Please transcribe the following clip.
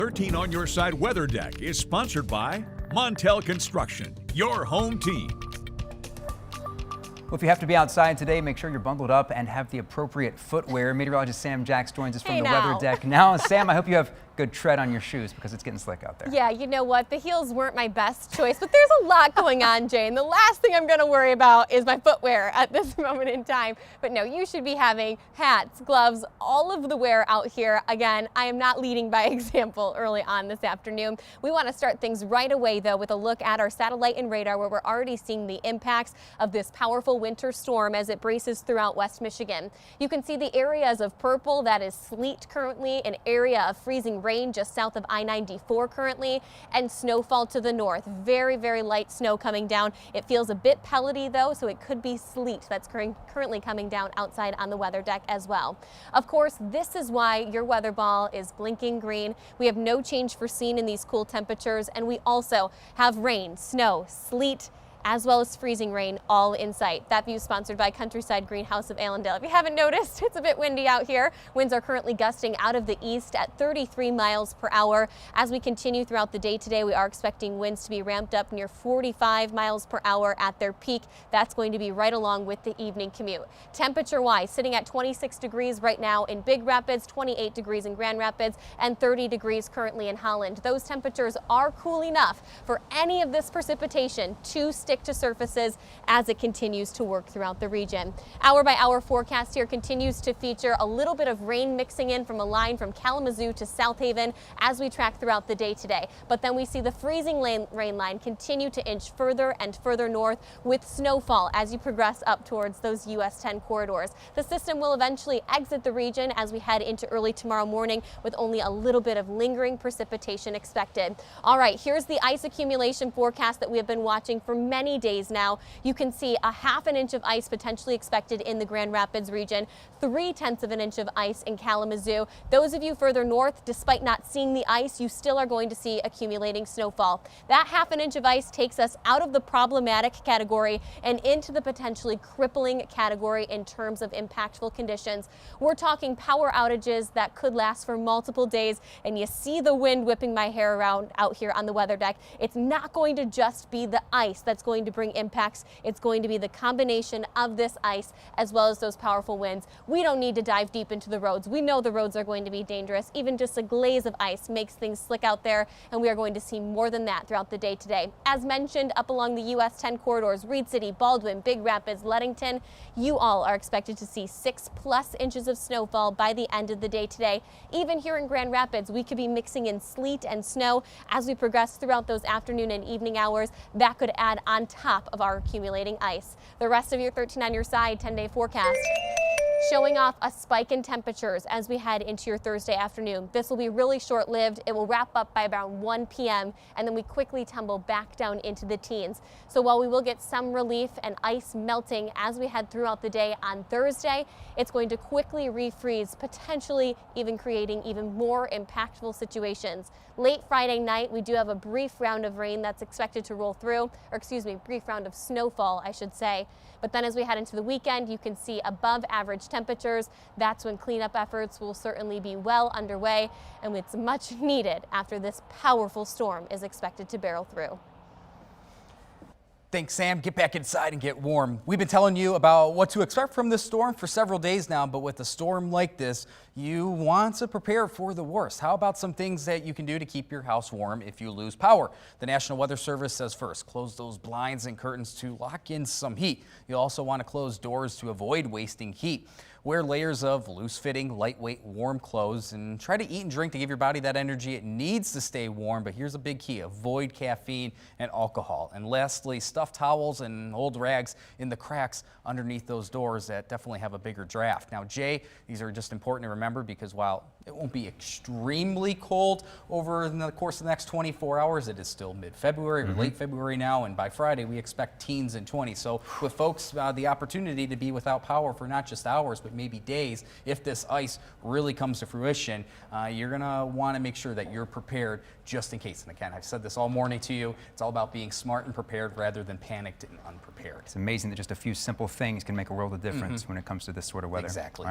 13 on Your Side Weather Deck is sponsored by Montel Construction, your home team. Well, if you have to be outside today, make sure you're bundled up and have the appropriate footwear. Meteorologist Sam Jacks joins us from the weather deck now. Sam, I hope you have good tread on your shoes because it's getting slick out there. Yeah, you know what? The heels weren't my best choice, but there's a lot going on, Jay. And the last thing I'm going to worry about is my footwear at this moment in time. But no, you should be having hats, gloves, all of the wear out here. Again, I am not leading by example early on this afternoon. We want to start things right away, though, with a look at our satellite and radar, where we're already seeing the impacts of this powerful winter storm as it braces throughout West Michigan. You can see the areas of purple, that is sleet currently, an area of freezing rain just south of I-94 currently, and snowfall to the north. Very, very light snow coming down. It feels a bit pellety though, so it could be sleet that's currently coming down outside on the weather deck as well. Of course, this is why your weather ball is blinking green. We have no change foreseen in these cool temperatures, and we also have rain, snow, sleet, as well as freezing rain all in sight. That view is sponsored by Countryside Greenhouse of Allendale. If you haven't noticed, it's a bit windy out here. Winds are currently gusting out of the east at 33 miles per hour. As we continue throughout the day today, we are expecting winds to be ramped up near 45 miles per hour at their peak. That's going to be right along with the evening commute. Temperature-wise, sitting at 26 degrees right now in Big Rapids, 28 degrees in Grand Rapids, and 30 degrees currently in Holland. Those temperatures are cool enough for any of this precipitation to stick to surfaces as it continues to work throughout the region. Hour by hour forecast here continues to feature a little bit of rain mixing in from a line from Kalamazoo to South Haven as we track throughout the day today. But then we see the freezing rain line continue to inch further and further north with snowfall as you progress up towards those US 10 corridors. The system will eventually exit the region as we head into early tomorrow morning with only a little bit of lingering precipitation expected. All right, here's the ice accumulation forecast that we have been watching for many days now. You can see a ½ inch of ice potentially expected in the Grand Rapids region, 0.3 of an inch of ice in Kalamazoo. Those of you further north, despite not seeing the ice, you still are going to see accumulating snowfall. That ½ inch of ice takes us out of the problematic category and into the potentially crippling category in terms of impactful conditions. We're talking power outages that could last for multiple days, and you see the wind whipping my hair around out here on the weather deck. It's not going to just be the ice that's going to bring impacts. It's going to be the combination of this ice as well as those powerful winds. We don't need to dive deep into the roads. We know the roads are going to be dangerous. Even just a glaze of ice makes things slick out there, and we are going to see more than that throughout the day today. As mentioned, up along the US 10 corridors, Reed City, Baldwin, Big Rapids, Leadington, you all are expected to see 6+ inches of snowfall by the end of the day today. Even here in Grand Rapids, we could be mixing in sleet and snow as we progress throughout those afternoon and evening hours. That could add on top of our accumulating ice. The rest of your 13 on Your Side 10-day forecast showing off a spike in temperatures as we head into your Thursday afternoon. This will be really short-lived. It will wrap up by around 1 p.m. and then we quickly tumble back down into the teens. So while we will get some relief and ice melting as we head throughout the day on Thursday, it's going to quickly refreeze, potentially even creating even more impactful situations. Late Friday night, we do have a brief round of rain that's expected to roll through, or excuse me, brief round of snowfall, I should say. But then as we head into the weekend, you can see above average temperatures. That's when cleanup efforts will certainly be well underway, and it's much needed after this powerful storm is expected to barrel through. Thanks, Sam. Get back inside and get warm. We've been telling you about what to expect from this storm for several days now, but with a storm like this, you want to prepare for the worst. How about some things that you can do to keep your house warm if you lose power? The National Weather Service says first, close those blinds and curtains to lock in some heat. You'll also want to close doors to avoid wasting heat. Wear layers of loose-fitting, lightweight, warm clothes, and try to eat and drink to give your body that energy it needs to stay warm. But here's a big key: avoid caffeine and alcohol. And lastly, stuff towels and old rags in the cracks underneath those doors that definitely have a bigger draft. Now, Jay, these are just important to remember because while it won't be extremely cold over the course of the next 24 hours, it is still mid-February or late February now, and by Friday we expect teens and 20s. So with folks, the opportunity to be without power for not just hours, but maybe days, if this ice really comes to fruition, you're gonna want to make sure that you're prepared just in case. And again, I've said this all morning to you, it's all about being smart and prepared rather than panicked and unprepared. It's amazing that just a few simple things can make a world of difference when it comes to this sort of weather. Exactly. Right?